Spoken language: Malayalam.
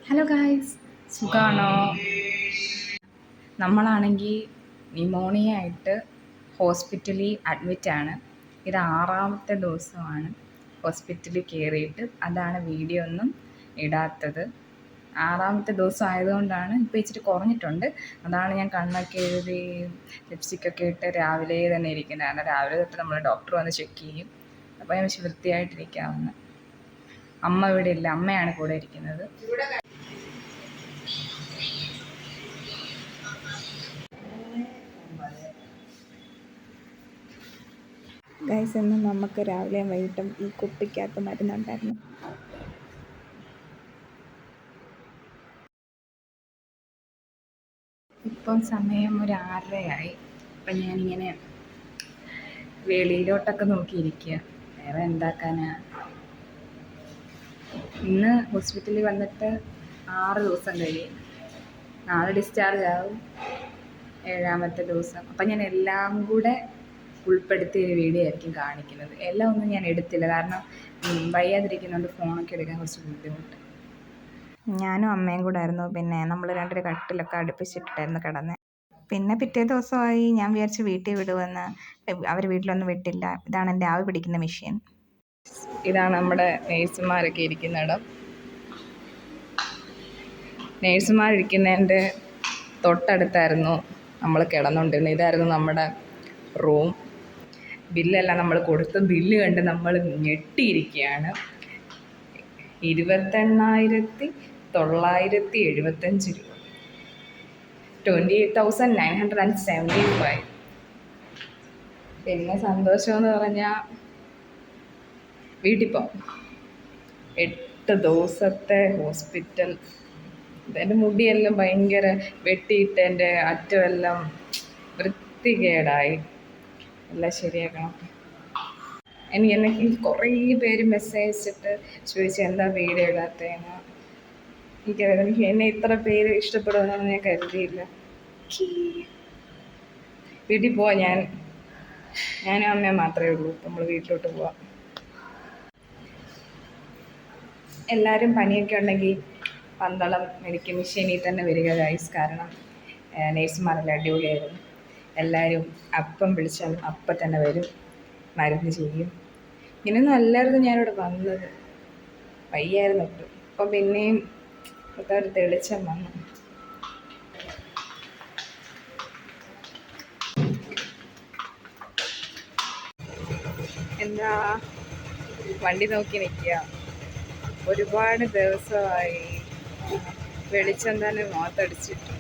ഹലോ ഗായ്സ്, സുഖാണോ? നമ്മളാണെങ്കിൽ ന്യൂമോണിയ ആയിട്ട് ഹോസ്പിറ്റലിൽ അഡ്മിറ്റാണ്. ഇത് 6ാമത്തെ ദിവസമാണ് ഹോസ്പിറ്റലിൽ കയറിയിട്ട്. അതാണ് വീഡിയോ ഒന്നും ഇടാത്തത്. 6ാമത്തെ ദിവസം ആയതുകൊണ്ടാണ്. ഇപ്പോൾ ഇച്ചിരി കുറഞ്ഞിട്ടുണ്ട്. അതാണ് ഞാൻ കണ്ണൊക്കെ എഴുതി ലിപ്സ്റ്റിക്കൊക്കെ ഇട്ട് രാവിലെ തന്നെ ഇരിക്കുന്നത്. കാരണം രാവിലെ തൊട്ട് നമ്മൾ ഡോക്ടർ വന്ന് ചെക്ക് ചെയ്യും. അപ്പോൾ ഞാൻ വൃത്തിയായിട്ടിരിക്കാവുന്ന. അമ്മ ഇവിടെ ഇല്ല, അമ്മയാണ് കൂടെ ഇരിക്കുന്നത്. ഗൈസ്, ഇന്ന് നമുക്ക് രാവിലെയും വൈകിട്ടും ഈ കുപ്പിക്കകത്ത് മരുന്നുണ്ടായിരുന്നു. ഇപ്പം സമയം ഒരു 6:30 അപ്പം ഞാനിങ്ങനെ വെളിയിലോട്ടൊക്കെ നോക്കിയിരിക്കുക. വേറെ എന്താക്കാനാ. ഇന്ന് ഹോസ്പിറ്റലിൽ വന്നിട്ട് 6 ദിവസം കഴിയും. നാളെ ഡിസ്ചാർജ് ആവും, 7ാമത്തെ ദിവസം. അപ്പം ഞാൻ എല്ലാം കൂടെ ഉൾപ്പെടുത്തിയ ഒരു വീഡിയോ ആയിരിക്കും കാണിക്കുന്നത്. എല്ലാം ഒന്നും ഞാൻ എടുത്തില്ല, കാരണം വയ്യാതിരിക്കുന്നുണ്ട്. ഫോണൊക്കെ എടുക്കാൻ കുറച്ച് ബുദ്ധിമുട്ട്. ഞാനും അമ്മയും കൂടെ ആയിരുന്നു. പിന്നെ നമ്മൾ രണ്ടൊരു കട്ടിലൊക്കെ അടുപ്പിച്ചിട്ടിട്ടായിരുന്നു കിടന്നത്. പിന്നെ പിറ്റേ ദിവസമായി ഞാൻ വിചാരിച്ച് വീട്ടിൽ വിടുമെന്ന്. അവർ വീട്ടിലൊന്നും വിട്ടില്ല. ഇതാണ് എൻ്റെ ആവി പിടിക്കുന്ന മെഷീൻ. ഇതാണ് നമ്മുടെ നേഴ്സുമാരൊക്കെ ഇരിക്കുന്നിടം. നേഴ്സുമാരിരിക്കുന്നതിൻ്റെ തൊട്ടടുത്തായിരുന്നു നമ്മൾ കിടന്നുകൊണ്ടിരുന്നത്. ഇതായിരുന്നു നമ്മുടെ റൂം. ബില്ലെല്ലാം നമ്മൾ കൊടുത്ത് ബില്ല് കണ്ട് നമ്മൾ ഞെട്ടിയിരിക്കുകയാണ്. 28,975 രൂപ, 28,975. പിന്നെ സന്തോഷമെന്ന് പറഞ്ഞാൽ വീട്ടിൽ പോകാം. 8 ദിവസത്തെ ഹോസ്പിറ്റൽ. എൻ്റെ മുടിയെല്ലാം ഭയങ്കര വെട്ടിയിട്ട് എൻ്റെ അറ്റമെല്ലാം വൃത്തികേടായി. എല്ലാം ശരിയാക്കണം. എനിക്ക് കുറേ പേര് മെസ്സേജ് അയച്ചിട്ട് ചോദിച്ചു എന്താ വീഡിയോ ഇടാത്തതെന്ന്. എനിക്ക് എന്നെ ഇത്ര പേര് ഇഷ്ടപ്പെടുമെന്നൊന്നും ഞാൻ കരുതിയില്ല. വീട്ടിൽ പോവാം. ഞാനും അമ്മയും മാത്രമേ ഉള്ളൂ. നമ്മൾ വീട്ടിലോട്ട് പോവാം. എല്ലാവരും പനിയൊക്കെ ഉണ്ടെങ്കിൽ പന്തളം മെഡിക്കൽ മിഷനിൽ തന്നെ വരിക ഗൈസ്. കാരണം നേഴ്സുമാരെല്ലാം അടിപൊളിയായിരുന്നു. എല്ലാവരും അപ്പം വിളിച്ചാലും അപ്പം തന്നെ വരും, മരുന്ന് ചെയ്യും. ഇങ്ങനെയൊന്നും അല്ലായിരുന്നു ഞാനിവിടെ വന്നത്. വയ്യായിരുന്നു ഒട്ടും. അപ്പം പിന്നെയും ഒക്കെ ഒരു തെളിച്ചം വന്നു. എന്താ വണ്ടി നോക്കി നിൽക്കുക. ഒരുപാട് ദിവസമായി വെളിച്ചം തന്നെ മുഖത്തടിച്ചിട്ട്.